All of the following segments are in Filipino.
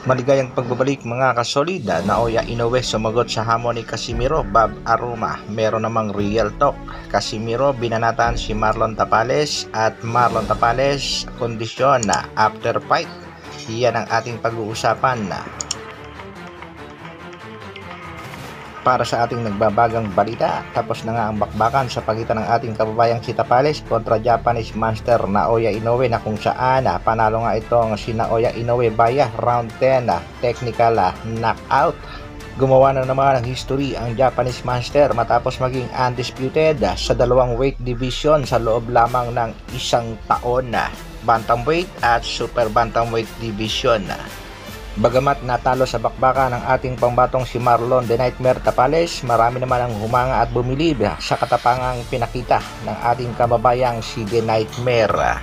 Maligayang pagbabalik mga kasolid. Naoya Inoue sumagot sa hamon ni Casimiro. Bob Aruma meron namang real talk. Casimiro binanatan si Marlon Tapales at Marlon Tapales kondisyon na after fight. Iyan ang ating pag-uusapan para sa ating nagbabagang balita. Tapos na nga ang bakbakan sa pagitan ng ating kababayang si Tapales kontra Japanese monster Naoya Inoue, na kung saan panalo nga itong si Naoya Inoue via round 10 technical knockout. Gumawa na naman ng history ang Japanese monster matapos maging undisputed sa dalawang weight division sa loob lamang ng isang taon, bantamweight at super bantamweight division. Bagamat natalo sa bakbakan ng ating pambatong si Marlon The Nightmare Tapales, marami naman ang humanga at bumilib sa katapangang pinakita ng ating kababayang si The Nightmare.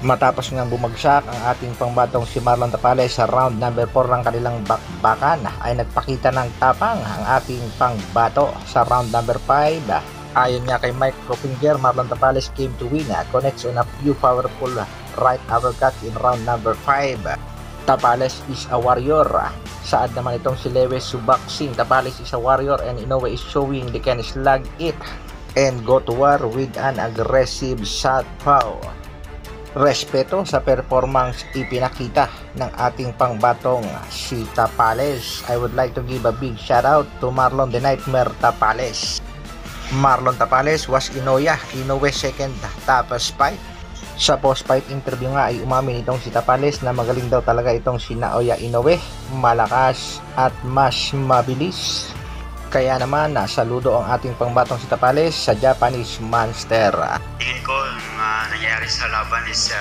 Matapos ngang bumagsak ang ating pambatong si Marlon Tapales sa round number 4 ng kanilang bakbakan, ay nagpakita ng tapang ang ating pangbato sa round number 5. Ayon nga kay Mike Coppinger, Marlon Tapales came to win, connects on a few powerful right uppercut in round number 5. Tapales is a warrior. Saad naman itong si Lewis Suboxing. Tapales is a warrior and Inoue is showing they can slug it and go to war with an aggressive southpaw. Respeto sa performance ipinakita ng ating pangbatong si Tapales. I would like to give a big shout out to Marlon The Nightmare Tapales. Marlon Tapales was Inoue second toughest fight. Sa post-fight interview nga ay umamin itong si Tapales na magaling daw talaga itong si Naoya Inoue, malakas at mas mabilis. Kaya naman saludo ang ating pangbatong si Tapales sa Japanese monster. Tingin ko nangyayari sa laban is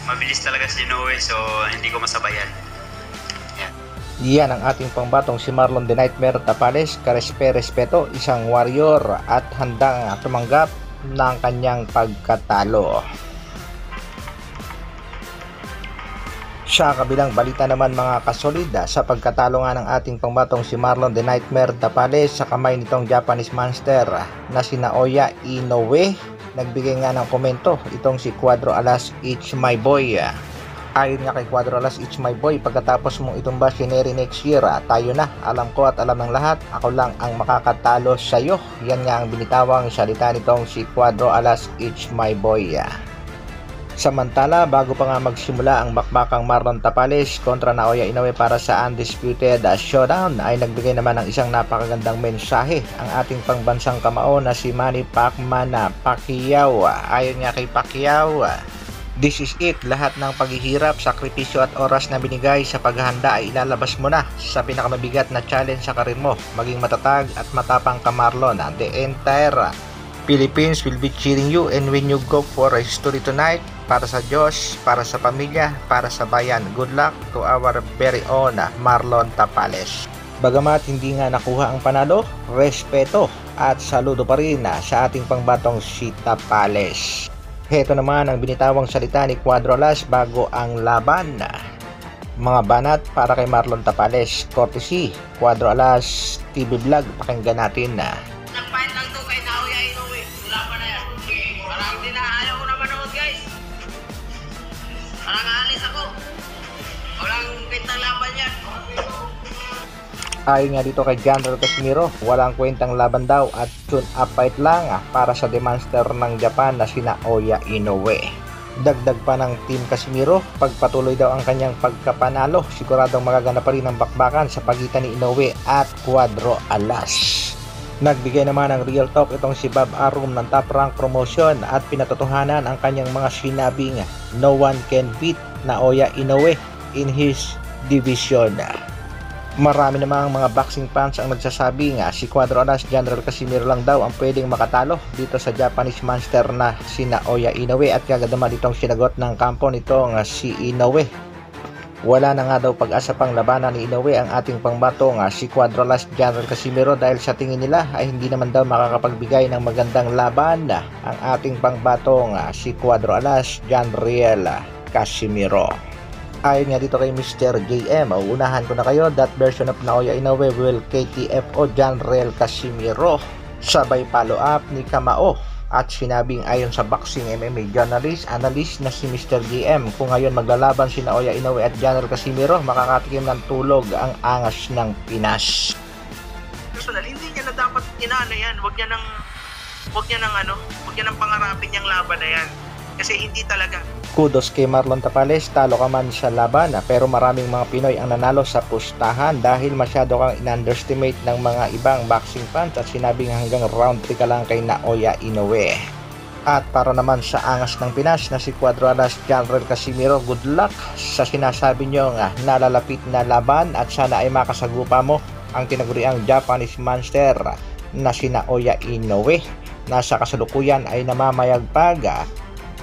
mabilis talaga si Inoue, so hindi ko masabayan. Yan ang ating pangbatong si Marlon The Nightmare Tapales. Karespeto, isang warrior at handang tumanggap ng kanyang pagkatalo. Sa kabilang balita naman mga kasolid, sa pagkatalo nga ng ating pangbatong si Marlon The Nightmare Tapales sa kamay nitong Japanese monster na si Naoya Inoue, nagbigay nga ng komento itong si Cuadro Alas, "It's my boy." Ayon nga kay Cuadro Alas, "It's my boy, pagkatapos mong itumba si Neri next year, tayo na. Alam ko at alam ng lahat, ako lang ang makakatalo sa'yo." Yan nga ang binitawang salita nitong si Cuadro Alas, "It's my boy." Samantala, bago pa nga magsimula ang bakbakang Marlon Tapales kontra Naoya Inoue para sa undisputed showdown, ay nagbigay naman ng isang napakagandang mensahe ang ating pangbansang kamao na si Manny Pacquiao. Ayon nga kay Pacquiao, "This is it. Lahat ng paghihirap, sakripisyo at oras na binigay sa paghahanda ay ilalabas mo na sa pinakamabigat na challenge sa karir mo. Maging matatag at matapang ka, Marlon. The entire Philippines will be cheering you, and when you go for a history tonight, para sa Diyos, para sa pamilya, para sa bayan. Good luck to our very own Marlon Tapales." Bagamat hindi nga nakuha ang panalo, respeto at saludo pa rin sa ating pangbatong si Tapales. Heto naman ang binitawang salita ni Cuadro Alas bago ang laban. Mga banat para kay Marlon Tapales, courtesy Cuadro Alas TV Vlog. Pakinggan natin Nag-fight lang to kay Naoya Inoue. Wala pa na yan. Parang hindi na ayaw ko na manood, guys. Parang aalis ako. Walang pintang laban yan. Ayon nga dito kay General Casimiro, walang kwentang laban daw at tune-up fight lang para sa The Monster ng Japan na si Naoya Inoue. Dagdag pa ng Team Casimiro, pagpatuloy daw ang kanyang pagkapanalo, siguradong magaganap pa rin ang bakbakan sa pagitan ni Inoue at Cuadro Alas. Nagbigay naman ng real talk itong si Bob Arum ng Top Rank Promotion at pinatotohanan ang kanyang mga sinabing no one can beat Naoya Inoue in his division. Marami namang mga boxing fans ang nagsasabi nga si Cuadro Alas, General Casimiro lang daw ang pwedeng makatalo dito sa Japanese monster na si Naoya Inoue, at kagad naman itong sinagot ng kampo nito nga si Inoue. Wala na nga daw pag-asa pang labanan ni Inoue ang ating pangbato nga si Cuadro Alas, General Casimiro, dahil sa tingin nila ay hindi naman daw makakapagbigay ng magandang laban ang ating pangbato nga si Cuadro Alas, General Casimiro. Ayon nga dito kay Mr. JM, uunahan ko na kayo, that version of Naoya Inoue will KTFO General Casimiro. Sabay follow up ni Kamao At sinabing ayon sa boxing MMA analyst na si Mr. GM, kung ngayon maglalaban si Naoya Inoue at General Casimiro, makakatikim ng tulog ang angas ng Pinas. Personal, hindi niya na dapat inaano yan. Huwag niya nang pangarapin yung laban na yan. Kasi hindi talaga. Kudos kay Marlon Tapales, talo ka man sa laban pero maraming mga Pinoy ang nanalo sa pustahan dahil masyado kang in-underestimate ng mga ibang boxing fans at sinabing hanggang round 3 ka lang kay Naoya Inoue. At para naman sa angas ng Pinas na si Cuadradas General Casimiro, good luck sa sinasabi nyo nga nalalapit na laban at sana ay makasagupa mo ang tinaguriang Japanese monster na si Naoya Inoue. Nasa kasalukuyan ay namamayagpag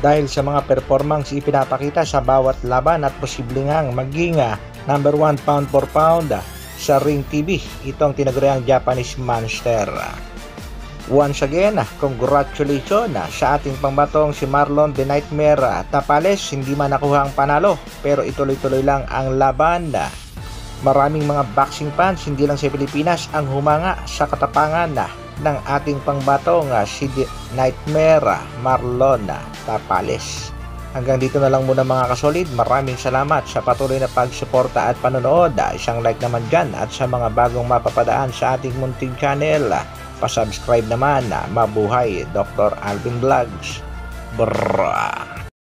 dahil sa mga performance ipinapakita sa bawat laban at posibleng ngang maging number 1 pound for pound sa Ring TV. Itong tinaguriang Japanese monster. Once again, congratulations sa ating pangbatong si Marlon The Nightmare Tapales. Hindi man nakuha ang panalo pero ituloy-tuloy lang ang laban. Maraming mga boxing fans hindi lang sa Pilipinas ang humanga sa katapangan ng ating pangbatong si The Nightmare Marlon Tapales. Hanggang dito na lang muna mga kasolid. Maraming salamat sa patuloy na pagsuporta at panonood. Isang like naman dyan at sa mga bagong mapapadaan sa ating munting channel, pasubscribe naman. Mabuhay Dr. Alvin Vlogs. Brrrr.